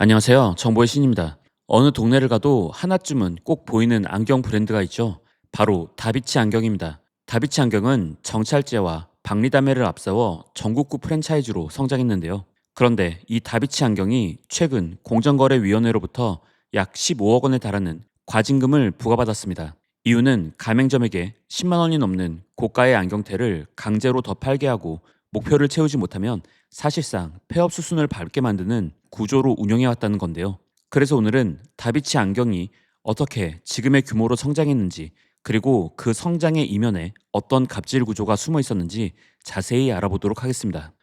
안녕하세요. 정보의 신입니다. 어느 동네를 가도 하나쯤은 꼭 보이는 안경 브랜드가 있죠. 바로 다비치 안경입니다. 다비치 안경은 정찰제와 박리담회를 앞세워 전국구 프랜차이즈로 성장했는데요. 그런데 이 다비치 안경이 최근 공정거래위원회로부터 약 15억 원에 달하는 과징금을 부과받았습니다. 이유는 가맹점에게 10만 원이 넘는 고가의 안경테를 강제로 더 팔게 하고 목표를 채우지 못하면 사실상 폐업 수순을 밟게 만드는 구조로 운영해왔다는 건데요. 그래서 오늘은 다비치 안경이 어떻게 지금의 규모로 성장했는지, 그리고 그 성장의 이면에 어떤 갑질 구조가 숨어 있었는지 자세히 알아보도록 하겠습니다.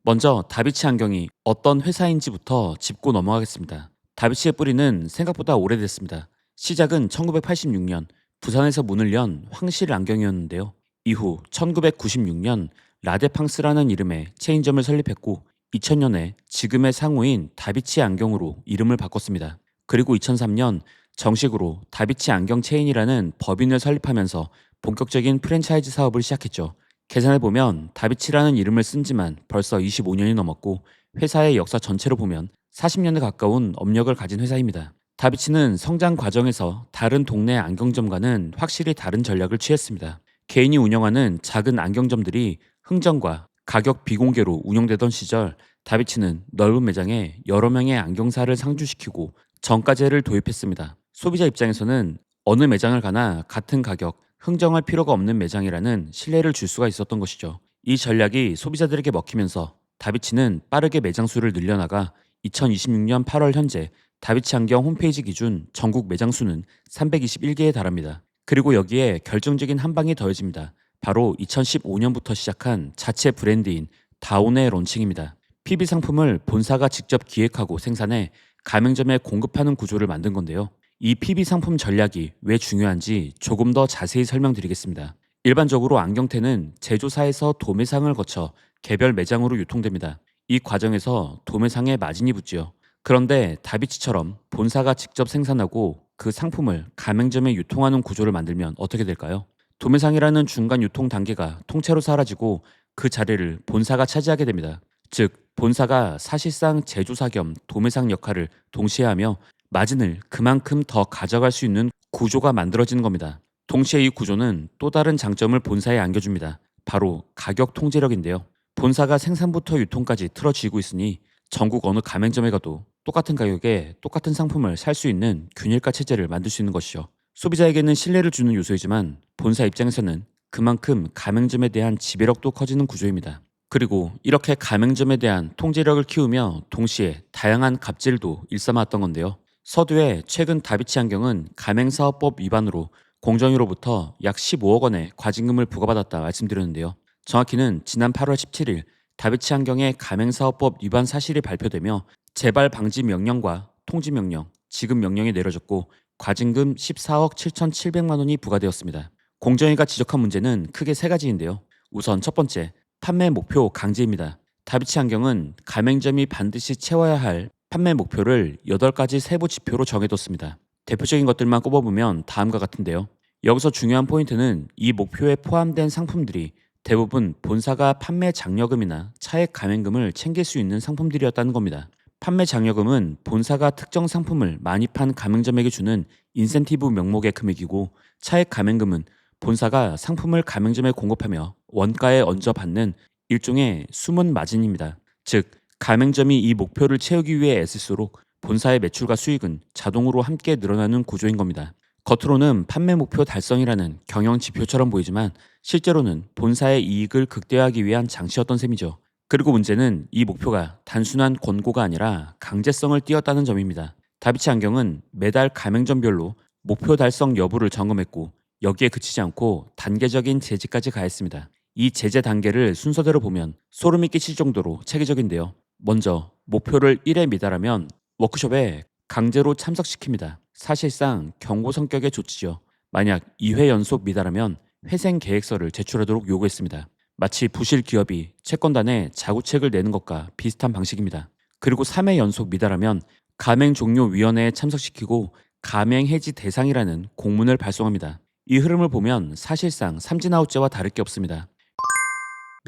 먼저 다비치 안경이 어떤 회사인지부터 짚고 넘어가겠습니다. 다비치의 뿌리는 생각보다 오래됐습니다. 시작은 1986년 부산에서 문을 연 황실 안경이었는데요. 이후 1996년 라데팡스라는 이름의 체인점을 설립했고 2000년에 지금의 상호인 다비치 안경으로 이름을 바꿨습니다. 그리고 2003년 정식으로 다비치 안경 체인이라는 법인을 설립하면서 본격적인 프랜차이즈 사업을 시작했죠. 계산해보면 다비치라는 이름을 쓴 지만 벌써 25년이 넘었고 회사의 역사 전체로 보면 40년에 가까운 업력을 가진 회사입니다. 다비치는 성장 과정에서 다른 동네 안경점과는 확실히 다른 전략을 취했습니다. 개인이 운영하는 작은 안경점들이 흥정과 가격 비공개로 운영되던 시절 다비치는 넓은 매장에 여러 명의 안경사를 상주시키고 정가제를 도입했습니다. 소비자 입장에서는 어느 매장을 가나 같은 가격, 흥정할 필요가 없는 매장이라는 신뢰를 줄 수가 있었던 것이죠. 이 전략이 소비자들에게 먹히면서 다비치는 빠르게 매장 수를 늘려나가 2026년 8월 현재 다비치 안경 홈페이지 기준 전국 매장 수는 321개에 달합니다. 그리고 여기에 결정적인 한 방이 더해집니다. 바로 2015년부터 시작한 자체 브랜드인 다온의 론칭입니다. PB 상품을 본사가 직접 기획하고 생산해 가맹점에 공급하는 구조를 만든 건데요. 이 PB 상품 전략이 왜 중요한지 조금 더 자세히 설명드리겠습니다. 일반적으로 안경테는 제조사에서 도매상을 거쳐 개별 매장으로 유통됩니다. 이 과정에서 도매상에 마진이 붙지요. 그런데 다비치처럼 본사가 직접 생산하고 그 상품을 가맹점에 유통하는 구조를 만들면 어떻게 될까요? 도매상이라는 중간 유통 단계가 통째로 사라지고 그 자리를 본사가 차지하게 됩니다. 즉, 본사가 사실상 제조사 겸 도매상 역할을 동시에 하며 마진을 그만큼 더 가져갈 수 있는 구조가 만들어지는 겁니다. 동시에 이 구조는 또 다른 장점을 본사에 안겨줍니다. 바로 가격 통제력인데요. 본사가 생산부터 유통까지 틀어쥐고 있으니 전국 어느 가맹점에 가도 똑같은 가격에 똑같은 상품을 살 수 있는 균일가 체제를 만들 수 있는 것이죠. 소비자에게는 신뢰를 주는 요소이지만 본사 입장에서는 그만큼 가맹점에 대한 지배력도 커지는 구조입니다. 그리고 이렇게 가맹점에 대한 통제력을 키우며 동시에 다양한 갑질도 일삼았던 건데요. 서두에 최근 다비치 안경은 가맹사업법 위반으로 공정위로부터 약 15억 원의 과징금을 부과받았다 말씀드렸는데요. 정확히는 지난 8월 17일 다비치 안경의 가맹사업법 위반 사실이 발표되며 재발 방지 명령과 통지 명령, 지급 명령이 내려졌고 과징금 14억 7,700만 원이 부과되었습니다. 공정위가 지적한 문제는 크게 세 가지인데요. 우선 첫 번째, 판매 목표 강제입니다. 다비치 안경은 가맹점이 반드시 채워야 할 판매 목표를 8가지 세부 지표로 정해뒀습니다. 대표적인 것들만 꼽아보면 다음과 같은데요. 여기서 중요한 포인트는 이 목표에 포함된 상품들이 대부분 본사가 판매 장려금이나 차액 가맹금을 챙길 수 있는 상품들이었다는 겁니다. 판매 장려금은 본사가 특정 상품을 많이 판 가맹점에게 주는 인센티브 명목의 금액이고, 차액 가맹금은 본사가 상품을 가맹점에 공급하며 원가에 얹어 받는 일종의 숨은 마진입니다. 즉, 가맹점이 이 목표를 채우기 위해 애쓸수록 본사의 매출과 수익은 자동으로 함께 늘어나는 구조인 겁니다. 겉으로는 판매 목표 달성이라는 경영 지표처럼 보이지만 실제로는 본사의 이익을 극대화하기 위한 장치였던 셈이죠. 그리고 문제는 이 목표가 단순한 권고가 아니라 강제성을 띄었다는 점입니다. 다비치 안경은 매달 가맹점별로 목표 달성 여부를 점검했고 여기에 그치지 않고 단계적인 제지까지 가했습니다. 이 제재 단계를 순서대로 보면 소름이 끼칠 정도로 체계적인데요. 먼저 목표를 1회 미달하면 워크숍에 강제로 참석시킵니다. 사실상 경고 성격의 조치죠. 만약 2회 연속 미달하면 회생 계획서를 제출하도록 요구했습니다. 마치 부실 기업이 채권단에 자구책을 내는 것과 비슷한 방식입니다. 그리고 3회 연속 미달하면 가맹종료위원회에 참석시키고 가맹해지 대상이라는 공문을 발송합니다. 이 흐름을 보면 사실상 삼진아웃제와 다를 게 없습니다.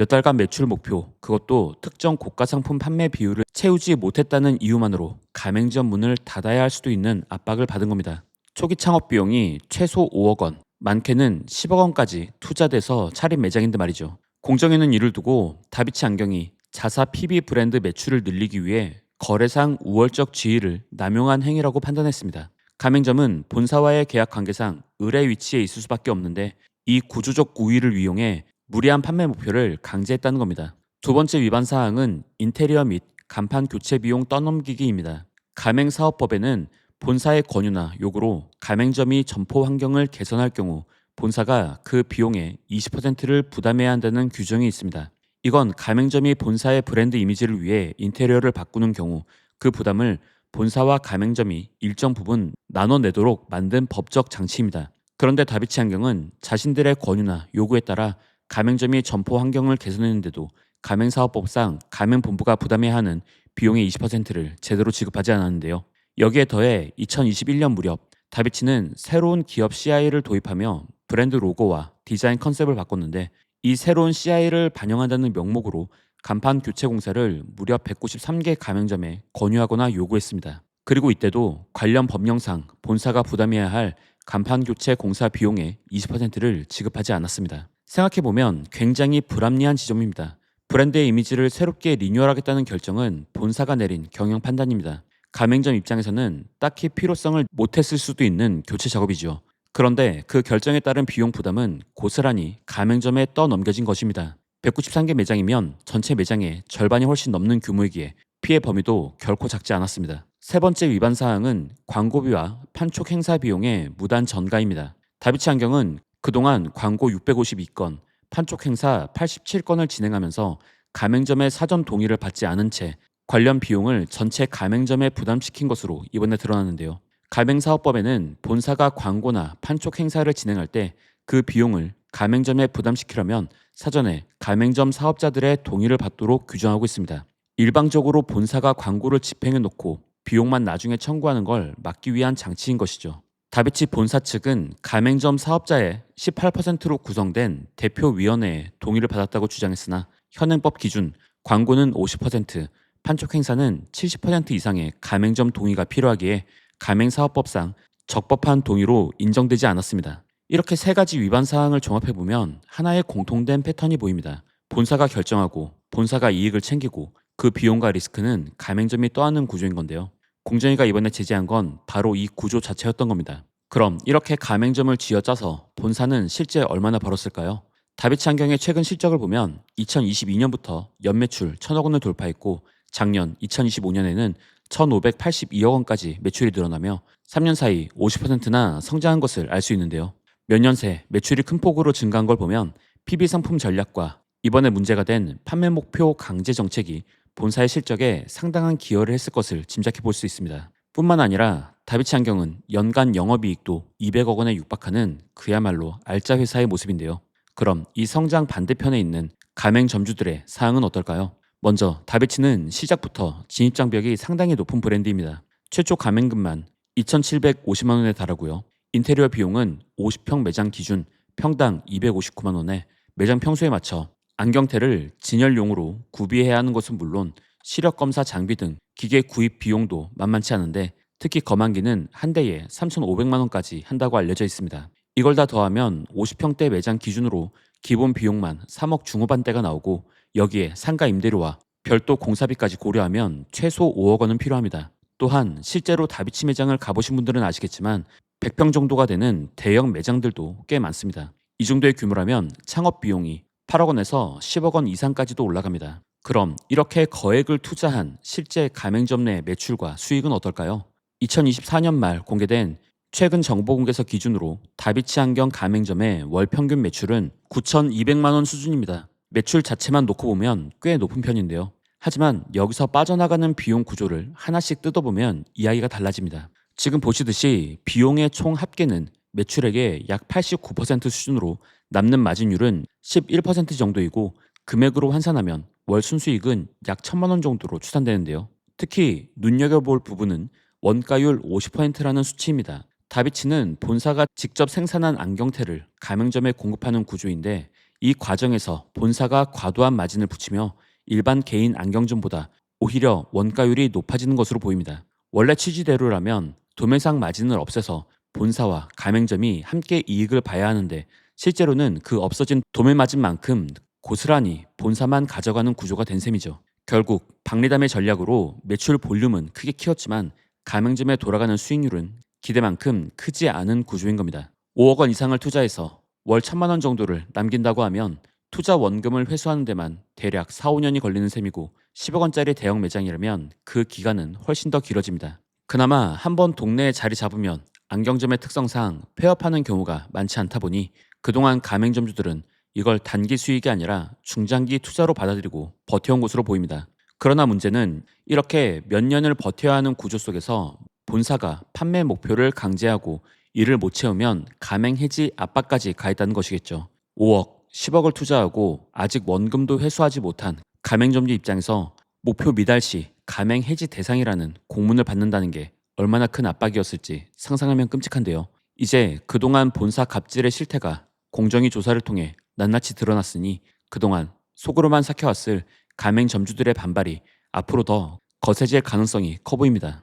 몇 달간 매출 목표, 그것도 특정 고가 상품 판매 비율을 채우지 못했다는 이유만으로 가맹점 문을 닫아야 할 수도 있는 압박을 받은 겁니다. 초기 창업 비용이 최소 5억 원, 많게는 10억 원까지 투자돼서 차린 매장인데 말이죠. 공정위는 이를 두고 다비치 안경이 자사 PB 브랜드 매출을 늘리기 위해 거래상 우월적 지위를 남용한 행위라고 판단했습니다. 가맹점은 본사와의 계약 관계상 을의 위치에 있을 수밖에 없는데 이 구조적 우위를 이용해 무리한 판매 목표를 강제했다는 겁니다. 두 번째 위반 사항은 인테리어 및 간판 교체 비용 떠넘기기입니다. 가맹사업법에는 본사의 권유나 요구로 가맹점이 점포 환경을 개선할 경우 본사가 그 비용의 20%를 부담해야 한다는 규정이 있습니다. 이건 가맹점이 본사의 브랜드 이미지를 위해 인테리어를 바꾸는 경우 그 부담을 본사와 가맹점이 일정 부분 나눠내도록 만든 법적 장치입니다. 그런데 다비치 안경은 자신들의 권유나 요구에 따라 가맹점이 점포 환경을 개선했는데도 가맹사업법상 가맹본부가 부담해야 하는 비용의 20%를 제대로 지급하지 않았는데요. 여기에 더해 2021년 무렵 다비치는 새로운 기업 CI를 도입하며 브랜드 로고와 디자인 컨셉을 바꿨는데 이 새로운 CI를 반영한다는 명목으로 간판 교체 공사를 무려 193개 가맹점에 권유하거나 요구했습니다. 그리고 이때도 관련 법령상 본사가 부담해야 할 간판 교체 공사 비용의 20%를 지급하지 않았습니다. 생각해보면 굉장히 불합리한 지점입니다. 브랜드의 이미지를 새롭게 리뉴얼하겠다는 결정은 본사가 내린 경영 판단입니다. 가맹점 입장에서는 딱히 필요성을 못했을 수도 있는 교체 작업이죠. 그런데 그 결정에 따른 비용 부담은 고스란히 가맹점에 떠넘겨진 것입니다. 193개 매장이면 전체 매장의 절반이 훨씬 넘는 규모이기에 피해 범위도 결코 작지 않았습니다. 세 번째 위반 사항은 광고비와 판촉 행사 비용의 무단 전가입니다. 다비치 안경은 그동안 광고 652건, 판촉 행사 87건을 진행하면서 가맹점의 사전 동의를 받지 않은 채 관련 비용을 전체 가맹점에 부담시킨 것으로 이번에 드러났는데요. 가맹사업법에는 본사가 광고나 판촉 행사를 진행할 때 그 비용을 가맹점에 부담시키려면 사전에 가맹점 사업자들의 동의를 받도록 규정하고 있습니다. 일방적으로 본사가 광고를 집행해 놓고 비용만 나중에 청구하는 걸 막기 위한 장치인 것이죠. 다비치 본사 측은 가맹점 사업자의 18%로 구성된 대표위원회의 동의를 받았다고 주장했으나 현행법 기준 광고는 50%, 판촉 행사는 70% 이상의 가맹점 동의가 필요하기에 가맹사업법상 적법한 동의로 인정되지 않았습니다. 이렇게 세 가지 위반 사항을 종합해보면 하나의 공통된 패턴이 보입니다. 본사가 결정하고 본사가 이익을 챙기고 그 비용과 리스크는 가맹점이 떠안는 구조인 건데요. 공정위가 이번에 제지한 건 바로 이 구조 자체였던 겁니다. 그럼 이렇게 가맹점을 쥐어짜서 본사는 실제 얼마나 벌었을까요? 다비치 안경의 최근 실적을 보면 2022년부터 연매출 1,000억 원을 돌파했고 작년 2025년에는 1,582억 원까지 매출이 늘어나며 3년 사이 50%나 성장한 것을 알 수 있는데요. 몇 년 새 매출이 큰 폭으로 증가한 걸 보면 PB 상품 전략과 이번에 문제가 된 판매 목표 강제 정책이 본사의 실적에 상당한 기여를 했을 것을 짐작해 볼 수 있습니다. 뿐만 아니라 다비치 안경은 연간 영업이익도 200억 원에 육박하는 그야말로 알짜 회사의 모습인데요. 그럼 이 성장 반대편에 있는 가맹점주들의 사항은 어떨까요? 먼저 다비치는 시작부터 진입장벽이 상당히 높은 브랜드입니다. 최초 가맹금만 2,750만 원에 달하고요. 인테리어 비용은 50평 매장 기준 평당 259만 원에 매장 평수에 맞춰 안경테를 진열용으로 구비해야 하는 것은 물론 시력 검사 장비 등 기계 구입 비용도 만만치 않은데 특히 검안기는 한 대에 3,500만 원까지 한다고 알려져 있습니다. 이걸 다 더하면 50평대 매장 기준으로 기본 비용만 3억 중후반대가 나오고 여기에 상가 임대료와 별도 공사비까지 고려하면 최소 5억 원은 필요합니다. 또한 실제로 다비치 매장을 가보신 분들은 아시겠지만 100평 정도가 되는 대형 매장들도 꽤 많습니다. 이 정도의 규모라면 창업 비용이 8억 원에서 10억 원 이상까지도 올라갑니다. 그럼 이렇게 거액을 투자한 실제 가맹점 내 매출과 수익은 어떨까요? 2024년 말 공개된 최근 정보공개서 기준으로 다비치 안경 가맹점의 월 평균 매출은 9,200만 원 수준입니다. 매출 자체만 놓고 보면 꽤 높은 편인데요. 하지만 여기서 빠져나가는 비용 구조를 하나씩 뜯어보면 이야기가 달라집니다. 지금 보시듯이 비용의 총 합계는 매출액의 약 89% 수준으로 남는 마진율은 11% 정도이고 금액으로 환산하면 월 순수익은 약 1,000만 원 정도로 추산되는데요. 특히 눈여겨볼 부분은 원가율 50%라는 수치입니다. 다비치는 본사가 직접 생산한 안경테를 가맹점에 공급하는 구조인데 이 과정에서 본사가 과도한 마진을 붙이며 일반 개인 안경점보다 오히려 원가율이 높아지는 것으로 보입니다. 원래 취지대로라면 도매상 마진을 없애서 본사와 가맹점이 함께 이익을 봐야 하는데 실제로는 그 없어진 도매 마진만큼 고스란히 본사만 가져가는 구조가 된 셈이죠. 결국 박리담의 전략으로 매출 볼륨은 크게 키웠지만 가맹점에 돌아가는 수익률은 기대만큼 크지 않은 구조인 겁니다. 5억 원 이상을 투자해서 월 1천만 원 정도를 남긴다고 하면 투자 원금을 회수하는 데만 대략 4, 5년이 걸리는 셈이고 10억 원짜리 대형 매장이라면 그 기간은 훨씬 더 길어집니다. 그나마 한번 동네에 자리 잡으면 안경점의 특성상 폐업하는 경우가 많지 않다 보니 그동안 가맹점주들은 이걸 단기 수익이 아니라 중장기 투자로 받아들이고 버텨온 것으로 보입니다. 그러나 문제는 이렇게 몇 년을 버텨야 하는 구조 속에서 본사가 판매 목표를 강제하고 이를 못 채우면 가맹 해지 압박까지 가했다는 것이겠죠. 5억, 10억을 투자하고 아직 원금도 회수하지 못한 가맹점주 입장에서 목표 미달 시 가맹 해지 대상이라는 공문을 받는다는 게 얼마나 큰 압박이었을지 상상하면 끔찍한데요. 이제 그동안 본사 갑질의 실태가 공정위 조사를 통해 낱낱이 드러났으니 그동안 속으로만 삭혀왔을 가맹점주들의 반발이 앞으로 더 거세질 가능성이 커 보입니다.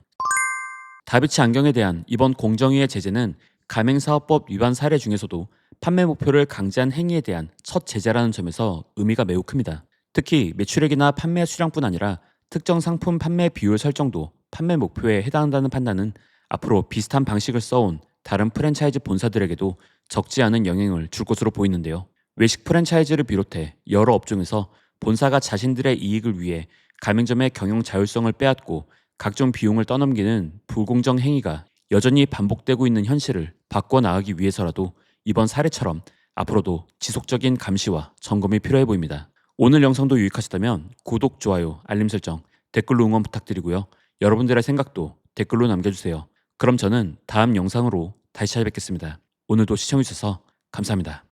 다비치 안경에 대한 이번 공정위의 제재는 가맹사업법 위반 사례 중에서도 판매 목표를 강제한 행위에 대한 첫 제재라는 점에서 의미가 매우 큽니다. 특히 매출액이나 판매 수량뿐 아니라 특정 상품 판매 비율 설정도 판매 목표에 해당한다는 판단은 앞으로 비슷한 방식을 써온 다른 프랜차이즈 본사들에게도 적지 않은 영향을 줄 것으로 보이는데요. 외식 프랜차이즈를 비롯해 여러 업종에서 본사가 자신들의 이익을 위해 가맹점의 경영 자율성을 빼앗고 각종 비용을 떠넘기는 불공정 행위가 여전히 반복되고 있는 현실을 바꿔나가기 위해서라도 이번 사례처럼 앞으로도 지속적인 감시와 점검이 필요해 보입니다. 오늘 영상도 유익하셨다면 구독, 좋아요, 알림 설정, 댓글로 응원 부탁드리고요. 여러분들의 생각도 댓글로 남겨주세요. 그럼 저는 다음 영상으로 다시 찾아뵙겠습니다. 오늘도 시청해주셔서 감사합니다.